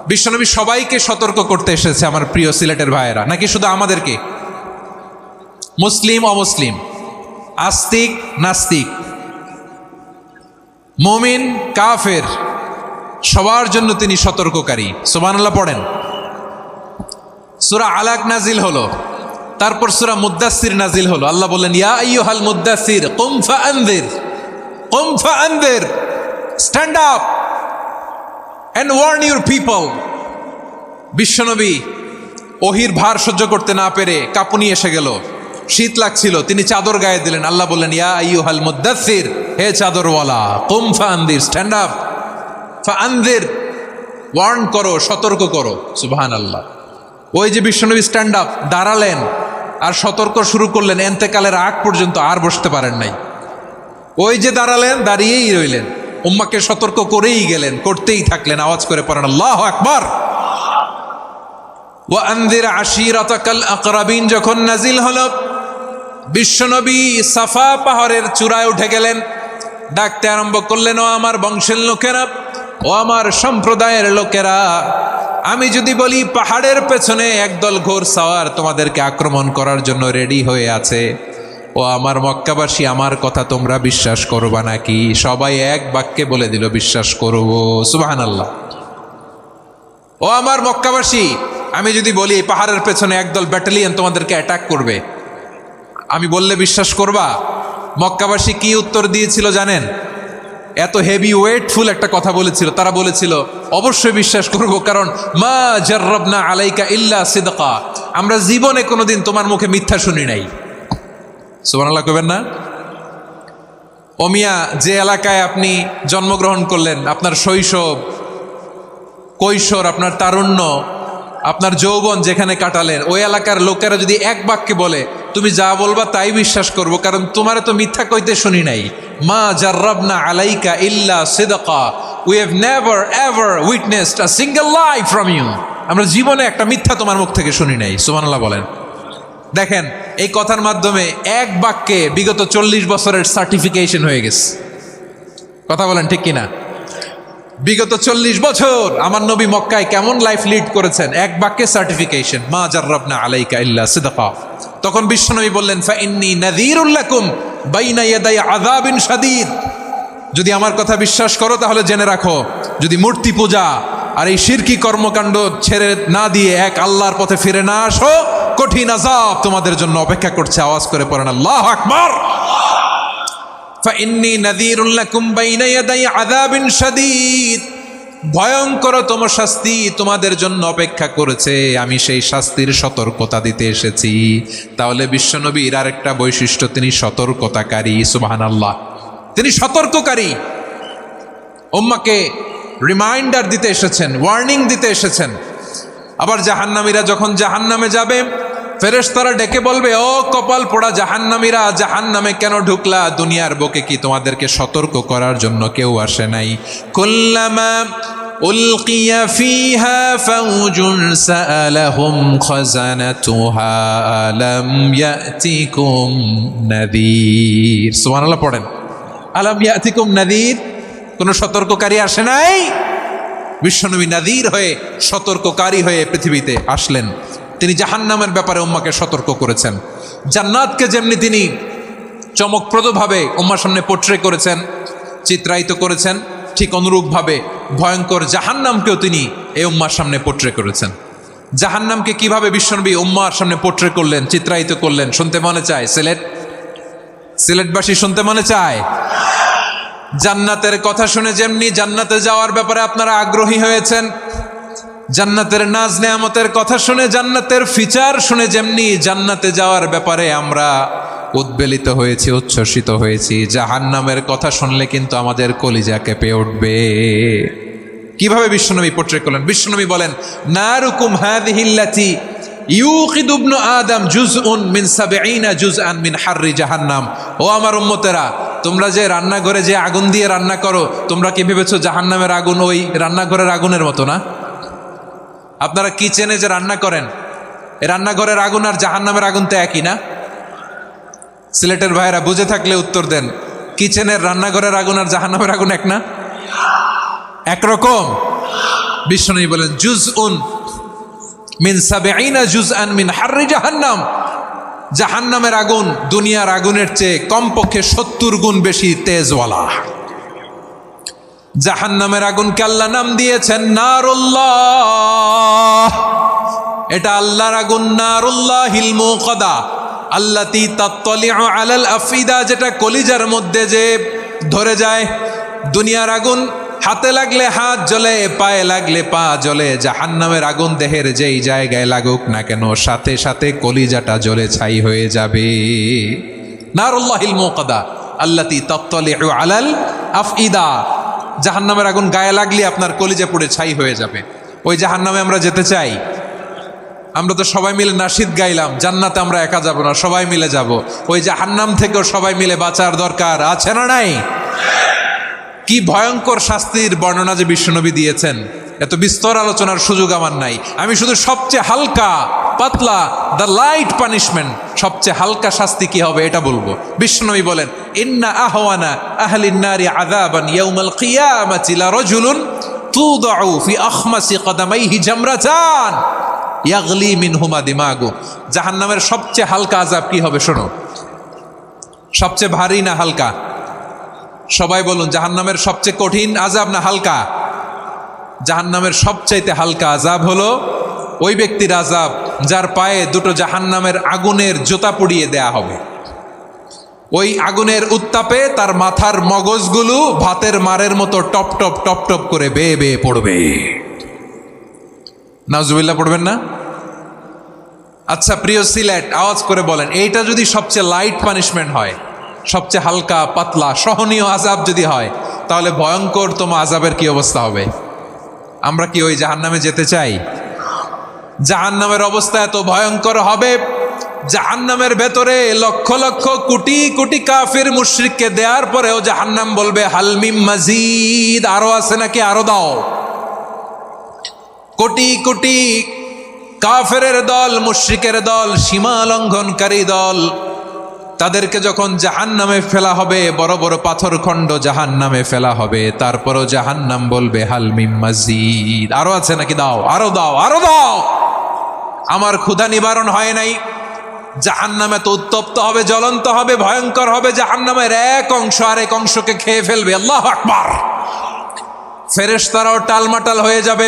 বিশ্বনবী সবাইকে সতর্ক করতে এসেছে আমার প্রিয় সিলেটের ভাইয়েরা, নাকি শুধু আমাদেরকে? মুসলিম অমুসলিম, আস্তিক নাস্তিক, মুমিন কাফের, সবার জন্য তিনি সতর্ককারী। সুবহানাল্লাহ পড়েন। সূরা আলাক নাজিল হলো, তারপর সূরা মুদ্দাসসির নাজিল হলো। আল্লাহ বললেন, ইয়া আইয়ুহাল মুদ্দাসসির কুম ফাআনযির, কুম ফাআনযির, stand up and warn your people। বিশ্বনবী ওহির ভার সহ্য করতে না পেরে কাঁপুনি এসে গেল, শীত লাগছিল, তিনি চাদর গায়ে দিলেন। আল্লাহ বললেন, ইয়া আইয়ুহাল মুদ্দাসসির, হে চাদরওয়ালা, কুম ফাআনযির, স্ট্যান্ড আপ, ফাআনযির, ওয়ার্ন করো, সতর্ক করো। সুবহানাল্লাহ। ওই যে বিশ্বনবী স্ট্যান্ড আপ, দাঁড়ালেন আর সতর্ক শুরু করলেন, এন্তেকালের আগ পর্যন্ত আর বসতে পারেন নাই। ওই যে দাঁড়ালেন, দাঁড়িয়েই রইলেন, উম্মাকে সতর্ক করেই গেলেন, করতেই থাকলেন। আওয়াজ করে পড়েন আল্লাহু আকবার। ওয়া আনযির আশীরাতাকাল আকরাবিন যখন নাজিল হলো, বিশ্বনবী সাফা পাহাড়ের চূড়ায় উঠে গেলেন, ডাকতে আরম্ভ করলেন, ও আমার বংশের লোকেরা, ও আমার সম্প্রদায়ের লোকেরা, আমি যদি বলি পাহাড়ের পেছনে একদল ঘোড়সাওয়ার তোমাদেরকে আক্রমণ করার জন্য রেডি হয়ে আছে, ও আমার মক্কাবাসী, আমার কথা তোমরা বিশ্বাস করবা নাকি? সবাই এক বাক্যে বলে দিল, বিশ্বাস করব। সুবহানাল্লাহ। ও আমার মক্কাবাসী, আমি যদি বলি এই পাহাড়ের পেছনে একদল ব্যাটালিয়ন তোমাদেরকে অ্যাটাক করবে, আমি বললে বিশ্বাস করবা? মক্কাবাসী কি উত্তর দিয়েছিল জানেন? এত হেভি ওয়েটফুল একটা কথা বলেছিল। তারা বলেছিল, অবশ্যই বিশ্বাস করব, কারণ মা জাররাবনা আলাইকা ইল্লা সিদকা, আমরা জীবনে কোনোদিন তোমার মুখে মিথ্যা শুনি নাই। সুবহানাল্লাহ কইবেন না? ও মিয়া, যে এলাকায় আপনি জন্মগ্রহণ করলেন, আপনার শৈশব, কৈশোর, আপনার তারুণ্য, আপনার যৌবন যেখানে কাটালেন, ওই এলাকার লোকেরা যদি এক বাক্যে বলে তুমি যা বলবা তাই বিশ্বাস করব, কারণ তোমার তো মিথ্যা কইতে শুনি নাই। মা জাররাবনা আলাইকা ইল্লা সিদকা, we have never ever witnessed a single lie from you, আমরা জীবনে একটা মিথ্যা তোমার মুখ থেকে শুনি নাই। সুবহানাল্লাহ বলেন। দেখেন, এই কথার মাধ্যমে এক বাক্যে বিগত 40 বছরের সার্টিফিকেশন হয়ে গেছে। কথা বলেন ঠিক কিনা? বিগত 40 বছর আমার নবী মক্কায় কেমন লাইফ লিড করেছেন, এক বাক্যে সার্টিফিকেশন, মা জাররাবনা আলাইকা ইল্লা সিদকা। তখন বিশ্বনবী বললেন, ফাইন্নী নাযীরুল লাকুম বাইনা ইয়াদাই আযাবিন শাদীদ, যদি আমার কথা বিশ্বাস করো তাহলে জেনে রাখো, যদি মূর্তি পূজা আর এই শিরকি কর্মকাণ্ড ছেড়ে না দিয়ে এক আল্লাহর পথে ফিরে না আসো, কঠিন আযাব তোমাদের জন্য অপেক্ষা করছে। আওয়াজ করে পড়েন আল্লাহু আকবার। ফাইন্নী নাযীরুল লাকুম বাইনা ইয়াদাই আযাবিন শাদীদ, ভয়ঙ্করতম শাস্তি তোমাদের জন্য অপেক্ষা করেছে, আমি সেই শাস্তির সতর্কতা দিতে এসেছি। তাহলে বিশ্বনবীর আরেকটা বৈশিষ্ট্য, তিনি সতর্কতাকারী। সুবহানাল্লাহ, তিনি সতর্ককারী। উম্মাকে রিমাইন্ডার দিতে এসেছেন, ওয়ার্নিং দিতে এসেছেন। আবার জাহান্নামীরা যখন জাহান্নামে যাবে, ফেরেশতারা ডেকে বলবে, ও কপাল পোড়া জাহান্নামীরা, জাহান্নামে কেন ঢুকলা? দুনিয়ার বুকে কি তোমাদেরকে সতর্ক করার জন্য কেউ আসে নাই? কুল্লামা উলকিয়া ফিহা ফাউজুন সাআলাহুম খাযানাতুহা আলাম ইয়াতিকুম নাযীর। সুবহানাল্লাহ পড়েন। আলাম ইয়াতিকুম নাযীর, কোন সতর্ককারী আসে নাই? বিশ্বনবী নাযীর হয়ে, সতর্ককারী হয়ে পৃথিবীতে আসলেন। তিনি জাহান্নামের ব্যাপারে উম্মাকে সতর্ক করেছেন। জান্নাতকে যেমনি তিনি চমকপ্রদভাবে উম্মার সামনে পোট্রে করেছেন, চিত্রায়িত করেছেন, ঠিক অনুরূপভাবে ভয়ঙ্কর জাহান্নামকেও তিনি এই উম্মার সামনে পোট্রে করেছেন। জাহান্নামকে কিভাবে বিশ্বনবী উম্মার সামনে পোট্রে করলেন, চিত্রায়িত করলেন, শুনতে মনে চায়? সিলেটবাসী শুনতে মনে চায়? জান্নাতের কথা শুনে যেমনি জান্নাতে যাওয়ার ব্যাপারে আপনারা আগ্রহী হয়েছেন, জান্নাতের নাজ নেয়ামতের কথা শুনে, জান্নাতের ফিচার শুনে যেমনি জান্নাতে যাওয়ার ব্যাপারে আমরা উদ্বেলিত হয়েছি, উচ্ছ্বসিত হয়েছি, জাহান্নামের কথা শুনলে কিন্তু আমাদের কলিজা কেঁপে উঠবে। কিভাবে বিশ্বনবী পোট্রে করলেন? বিশ্বনবী বলেন, নারুকুম হাযিহিল্লাতী ইউকিদু ইবনু আদম জুজউন মিন ৭০ জুজআন মিন হাররি জাহান্নাম। ও আমার উম্মতেরা, তোমরা যে রান্নাঘরে যে আগুন দিয়ে রান্না করো, তোমরা কি ভেবেছো জাহান্নামের আগুন ওই রান্নাঘরের আগুনের মতো না? আপনারা কিচেনে যে রান্না করেন, এই রান্নাঘরের আগুন আর জাহান্নামের আগুন তো একই না? সিলেটের ভাইরা বুঝে থাকলে উত্তর দেন, কিচেনের রান্নাঘরের আগুন আর জাহান্নামের আগুন এক না? একরকম? বিষ্ণু বলেন জুজউন মিন 70 জুজআন মিন হাররি জাহান্নাম। জাহান্নামের আগুন দুনিয়ার আগুনের চেয়ে কমপক্ষে 70 গুণ বেশি তেজওয়ালা। জাহান্নামের আগুনকে আল্লাহ নাম দিয়েছেন নারুল্লাহ। এটা আল্লাহর আগুন, নারুল্লাহিল মুকাদা আল্লাতী তাত্তালিউ আলাল আফিদা, যেটা কলিজার মধ্যে যে ধরে যায়। দুনিয়ার আগুন হাতে লাগলে হাত জ্বলে, পায়ে লাগলে পা জ্বলে। জাহান্নামের আগুন দেহের যেই জায়গায় লাগুক না কেন সাথে সাথে কলিজাটা জ্বলে ছাই হয়ে যাবে। নারুল্লাহিল মুকাদা আল্লাতী তাত্তালিউ আলাল আফইদা। জাহান্নামের আগুন গায়ে লাগলে আপনার কলিজা পুড়ে ছাই হয়ে যাবে। ওই জাহান্নামে আমরা যেতে চাই? আমরা তো সবাই মিলে নাশিদ গাইলাম, জান্নাতে আমরা একা যাব না, সবাই মিলে যাব। ওই জাহান্নাম থেকেও সবাই মিলে বাঁচার দরকার আছে না নাই? কি ভয়ঙ্কর শাস্তির বর্ণনা যে বিশ্বনবী দিয়েছেন, এত বিস্তর আলোচনার সুযোগ আমার নাই। আমি শুধু সবচেয়ে হালকা পাতলা, দ্য লাইট পানিশমেন্ট, সবচেয়ে হালকা শাস্তি কি হবে এটা বলবো। বিশ্বনবী বলেন ইন্না আহওয়ানা আহলিন নারি আযাবান ইয়াউমাল কিয়ামাতি লারাজুলুন তুদাউ ফি আখমাসি কদামাইহি জামরাতান ইয়াগলি মিনহুমা দিমাগু। জাহান্নামের সবচেয়ে হালকা আযাব কি হবে শোনো। সবচেয়ে ভারী না হালকা? সবাই বলুন, জাহান্নামের সবচেয়ে কঠিন আযাব না হালকা? জাহান্নামের সবচাইতে হালকা আযাব হলো ওই ব্যক্তির আযাব যার পায়ে দুটো জাহান্নামের আগুনের জুতা পুড়িয়ে দেয়া হবে। ওই আগুনের উত্তাপে তার মাথার মগজগুলো ভাতের মারের মতো টপ টপ টপ টপ করে বেয়ে বেয়ে পড়বে। নাউজুবিল্লাহ পড়বেন না? আচ্ছা প্রিয় সিলেট, আওয়াজ করে বলেন, এইটা যদি সবচেয়ে লাইট পানিশমেন্ট হয়, সবচেয়ে হালকা পাতলা সহনীয় আযাব যদি হয়, তাহলে ভয়ঙ্করতম আযাবের কি অবস্থা হবে? আমরা কি ওই জাহান্নামে যেতে চাই? জাহান্নামের অবস্থা এত ভয়ঙ্কর হবে, জাহান্নামের ভেতরে লক্ষ লক্ষ কোটি কোটি কাফির মুশরিককে দেওয়ার পরেও জাহান্নাম বলবে হালমিম মাজিদ, আরো আছে নাকি, আরো দাও। কোটি কোটি কাফেরের দল, মুশরিকের দল, সীমা লঙ্ঘনকারী দল, তাদেরকে যখন জাহান্নামে ফেলা হবে, বড় বড় পাথর খণ্ড জাহান্নামে ফেলা হবে, তারপরও জাহান্নাম বলবে হালমিম মাজিদ, আরো আছে নাকি, দাও, আরো দাও, আরো দাও। আমার ক্ষুধা নিবারণ হয় নাই। জাহান্নামে তো উত্তপ্ত হবে, জ্বলন্ত হবে, ভয়ঙ্কর হবে। জাহান্নামের এক অংশ আরেক অংশকে খেয়ে ফেলবে। আল্লাহু আকবার। ফেরেশতারাও টালমাটাল হয়ে যাবে।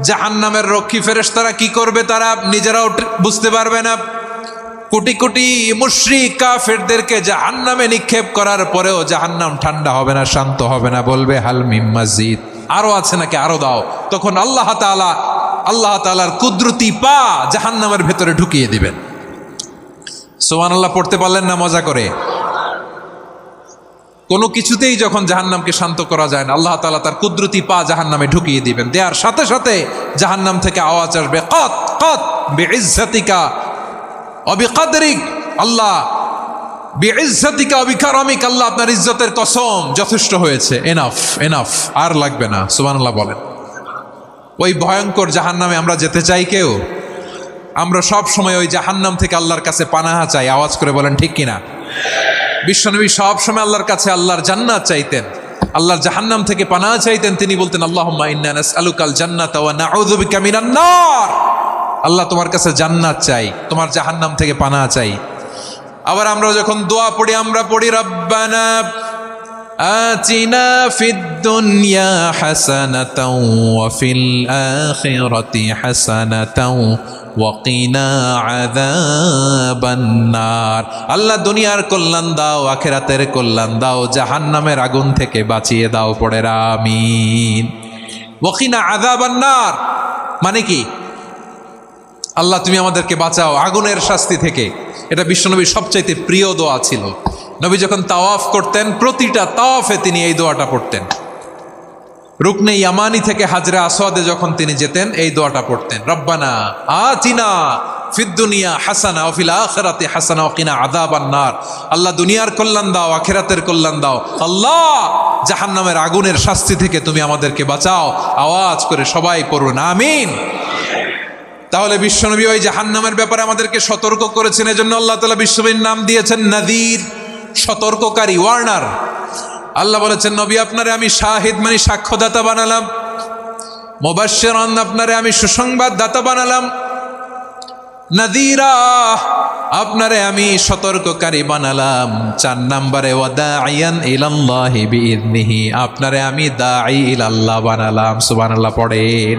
জাহান্নামের রক্ষী ফেরেশতারা কি করবে তারা নিজেরাও বুঝতে পারবে না। কোটি কোটি মুশরিক কাফেরদেরকে জাহান্নামে নিক্ষেপ করার পরেও জাহান্নাম ঠান্ডা হবে না, শান্ত হবে না, বলবে হালমিম মাজিদ, আরো আছে নাকি, আরো দাও। তখন আল্লাহ তাআলার কুদরতি পা জাহান্নামের ভেতরে ঢুকিয়ে দিবেন। সুবহানাল্লাহ পড়তে পারলেন না মজা করে? কোনো কিছুতেই যখন জাহান্নামকে শান্ত করা যায় না, আল্লাহ তাআলা তার কুদরতি পা জাহান্নামে ঢুকিয়ে দিবেন। দেওয়ার সাথে সাথে জাহান্নাম থেকে আওয়াজ আসবে, কত কত বিইজ্জাতিকা ওয়া বিকদরিক, আল্লাহ বিইজ্জাতিকা ওয়া বিকারামিক, আল্লাহ আপনার ইজ্জতের কসম, যথেষ্ট হয়েছে, এনাফ এনাফ, আর লাগবে না। সুবহানাল্লাহ বলেন। ওই ভয়ঙ্কর জাহান্নামে আমরা যেতে চাই কেউ? আমরা সব সময় ওই জাহান্নাম থেকে আল্লাহর কাছে পানাহা চাই। আওয়াজ করে বলেন ঠিক কিনা? বিশ্বনবী সব সময় আল্লাহর কাছে আল্লাহর জান্নাত চাইতেন, আল্লাহর জাহান্নাম থেকে পানাহা চাইতেন। তিনি বলতেন আল্লাহুম্মা ইন্না নাসআলুকাল জান্নাতা ওয়া নাউযু বিকা মিনান নার। আল্লাহ তোমার কাছে জান্নাত চাই, তোমার জাহান্নাম থেকে পানাহা চাই। আবার আমরা যখন দোয়া পড়ি, আমরা পড়ি রব্বানা আতিনা ফিদ দুনিয়া হাসানাতাও ওয়া ফিল আখিরাতি হাসানাতাও ওয়া কিনা আযাবান নার। আল্লাহ দুনিয়ার কল্যাণ দাও, আখিরাতের কল্যাণ দাও, জাহান্নামের আগুন থেকে বাঁচিয়ে দাও, পড়ে আমিন। ওয়া কিনা আযাবান নার মানে কি? আল্লাহ তুমি আমাদেরকে বাঁচাও আগুনের শাস্তি থেকে। এটা বিশ্বনবীর সবচাইতে প্রিয় দোয়া ছিল। নবী যখন তাওয়াফ করতেন, প্রতিটা তাওয়াফে তিনি এই দোয়াটা পড়তেন। রুকনে ইয়ামানি থেকে হাজরে আসওয়াদে যখন তিনি যেতেন, এই দোয়াটা পড়তেন, রব্বানা আতিনা ফিদ দুনিয়া হাসানা ওয়া ফিল আখিরাতি হাসানা ওয়া কিনা আযাবান নার। আল্লাহ দুনিয়ার কল্যাণ দাও, আখিরাতের কল্যাণ দাও। আল্লাহ জাহান্নামের আগুনের শাস্তি থেকে তুমি আমাদেরকে বাঁচাও। আওয়াজ করে সবাই পড়ুন আমিন। তাহলে বিশ্বনবী ওই জাহান্নামের ব্যাপারে আমাদেরকে সতর্ক করেছেন। এজন্য আল্লাহ তাআলা বিশ্বনবীর নাম দিয়েছেন নাযীর, সতর্ককারী, ওয়ার্নার। আল্লাহ বলেছেন নবী আপনারে আমি শাহিদ মানে সাক্ষ্যদাতা বানালাম, মুবাশশিরান, আপনারে আমি সুসংবাদ দাতা বানালাম, নাযীরা, আপনারে আমি সতর্ককারী বানালাম। 4 নম্বরে ওয়াদাইয়ান ইলাল্লাহি বিইذনিহি, আপনারে আমি দাঈ ইলাল্লাহ বানালাম। সুবহানাল্লাহ পড়েন।